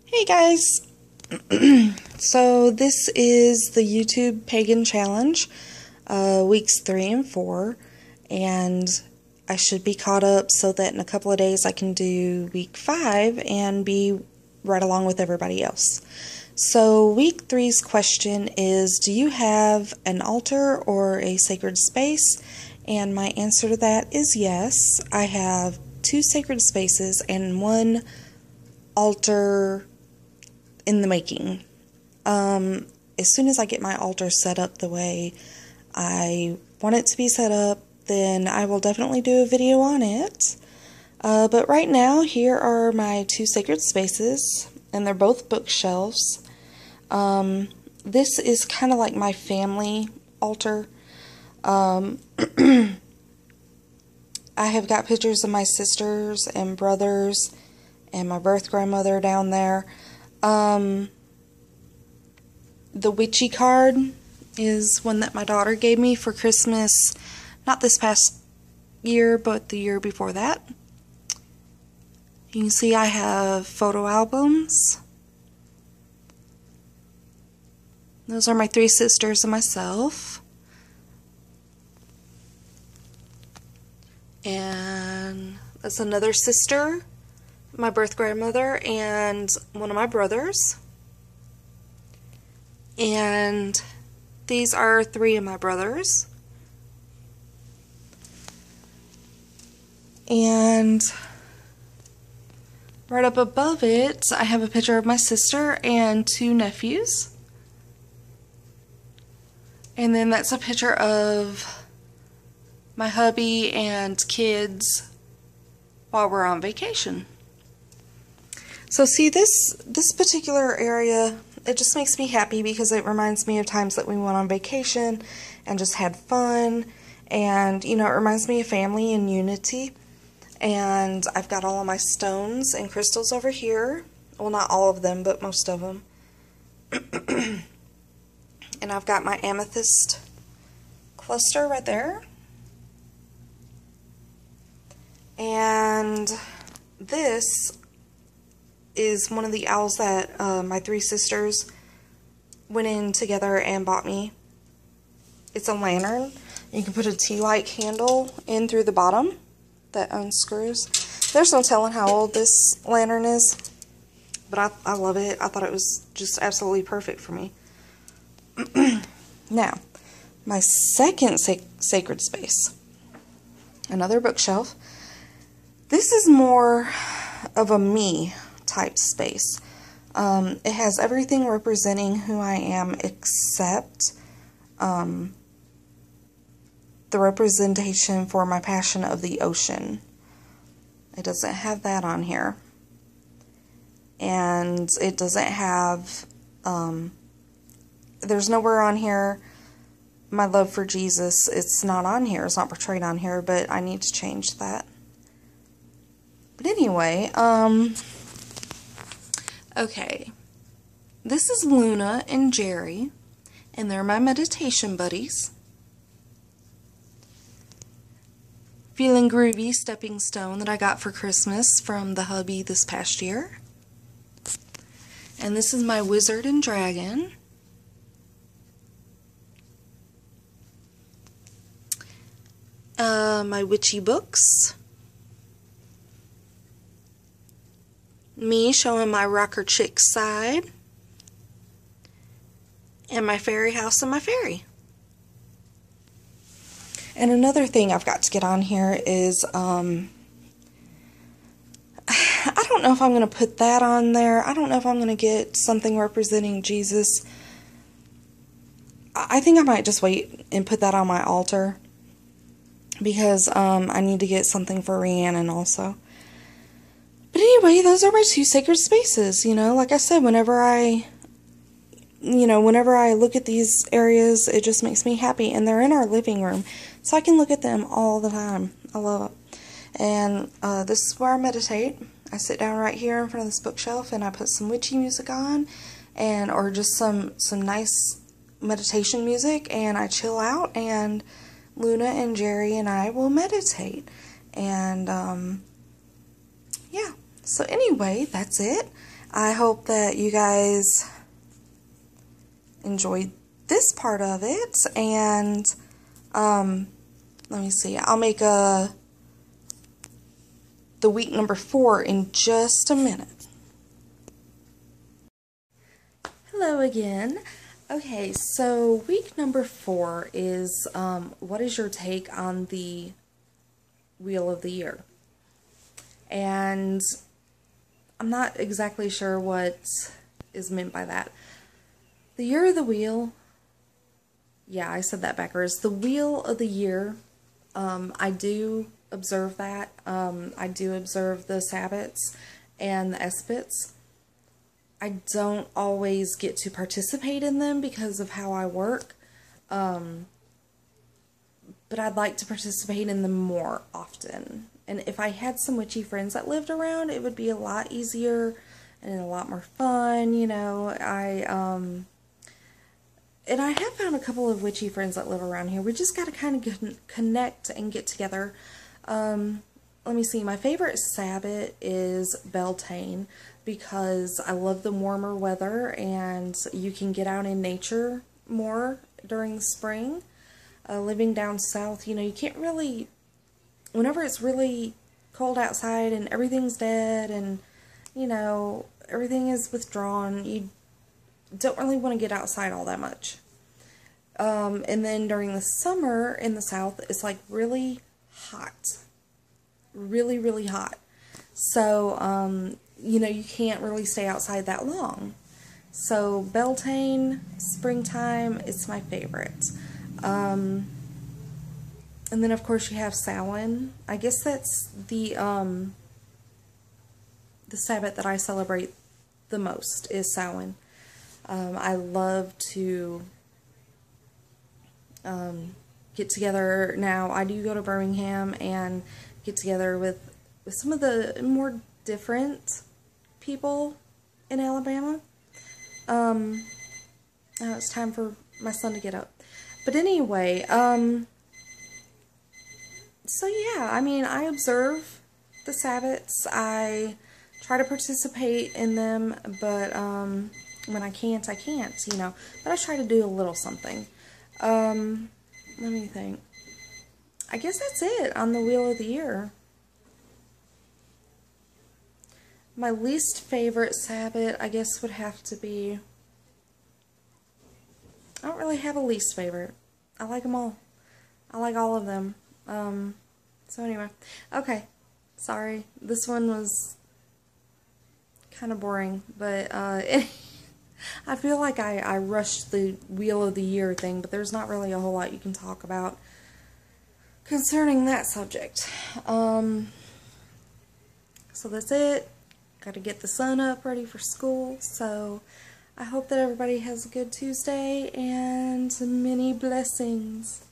Hey guys! So this is the YouTube Pagan Challenge, weeks 3 and 4, and I should be caught up so that in a couple of days I can do week 5 and be right along with everybody else. So week 3's question is, do you have an altar or a sacred space? And my answer to that is yes. I have 2 sacred spaces and 1 altar in the making. As soon as I get my altar set up the way I want it to be set up, then I will definitely do a video on it. But right now, here are my 2 sacred spaces, and they're both bookshelves. This is kind of like my family altar. I have got pictures of my sisters and brothers and my birth grandmother down there. The witchy card is one that my daughter gave me for Christmas, not this past year, but the year before that. You can see I have photo albums. Those are my 3 sisters and myself. And that's another sister, my birth grandmother, and one of my brothers. And these are 3 of my brothers. And right up above it, I have a picture of my sister and 2 nephews. And then that's a picture of my hubby and kids while we're on vacation. So see, this particular area, it just makes me happy because it reminds me of times that we went on vacation and just had fun, and you know, it reminds me of family and unity. And I've got all of my stones and crystals over here. Well, not all of them, but most of them. And I've got my amethyst cluster right there. And this is one of the owls that my 3 sisters went in together and bought me. It's a lantern. You can put a tea light candle in through the bottom that unscrews. There's no telling how old this lantern is, but I love it. I thought it was just absolutely perfect for me. Now, my second sacred space, another bookshelf. This is more of a me type space. It has everything representing who I am except the representation for my passion of the ocean. It doesn't have that on here. And it doesn't have, there's nowhere on here my love for Jesus. It's not on here. It's not portrayed on here, but I need to change that. But anyway, okay, this is Luna and Jerry, and they're my meditation buddies. Feeling Groovy stepping stone that I got for Christmas from the hubby this past year. And this is my wizard and dragon. My witchy books. Me showing my rocker chick side. And my fairy house and my fairy. And another thing I've got to get on here is, I don't know if I'm going to put that on there. I don't know if I'm going to get something representing Jesus. I think I might just wait and put that on my altar. Because I need to get something for Rhiannon also. But anyway, those are my 2 sacred spaces. You know, like I said, whenever I look at these areas, it just makes me happy. And they're in our living room, so I can look at them all the time. I love it. And this is where I meditate. I sit down right here in front of this bookshelf, and I put some witchy music on, or just some nice meditation music, and I chill out, and Luna and Jerry and I will meditate. And yeah, so anyway, that's it. I hope that you guys enjoyed this part of it, and let me see, I'll make the week number 4 in just a minute. Hello again. Okay, so week number 4 is what is your take on the Wheel of the Year? And I'm not exactly sure what is meant by that. The Year of the Wheel, yeah, I said that backwards. The Wheel of the Year, I do observe that. I do observe the Sabbats and the Esbats. I don't always get to participate in them because of how I work, but I'd like to participate in them more often. And if I had some witchy friends that lived around, it would be a lot easier and a lot more fun, you know. And I have found a couple of witchy friends that live around here. We just got to kind of connect and get together. Let me see, my favorite Sabbat is Beltane because I love the warmer weather and you can get out in nature more during the spring. Living down south, you know, you can't really, whenever it's really cold outside and everything's dead and, you know, everything is withdrawn, you don't really want to get outside all that much. And then during the summer in the south, it's like really hot. Really, really hot. So, you know, you can't really stay outside that long. So, Beltane, springtime, it's my favorite. And then, of course, you have Samhain. I guess that's the Sabbath that I celebrate the most is Samhain. I love to get together. Now, I do go to Birmingham and get together with some of the more different people in Alabama. Now it's time for my son to get up. But anyway, so yeah, I mean, I observe the Sabbats. I try to participate in them, but when I can't, I can't, you know. But I try to do a little something. Let me think. I guess that's it on the Wheel of the Year. My least favorite Sabbat, I guess, would have to be... I don't really have a least favorite. I like them all. I like all of them. So anyway. Okay. Sorry. This one was kind of boring, but I feel like I rushed the Wheel of the Year thing, but there's not really a whole lot you can talk about concerning that subject. So that's it. Got to get the son up ready for school, so I hope that everybody has a good Tuesday and many blessings.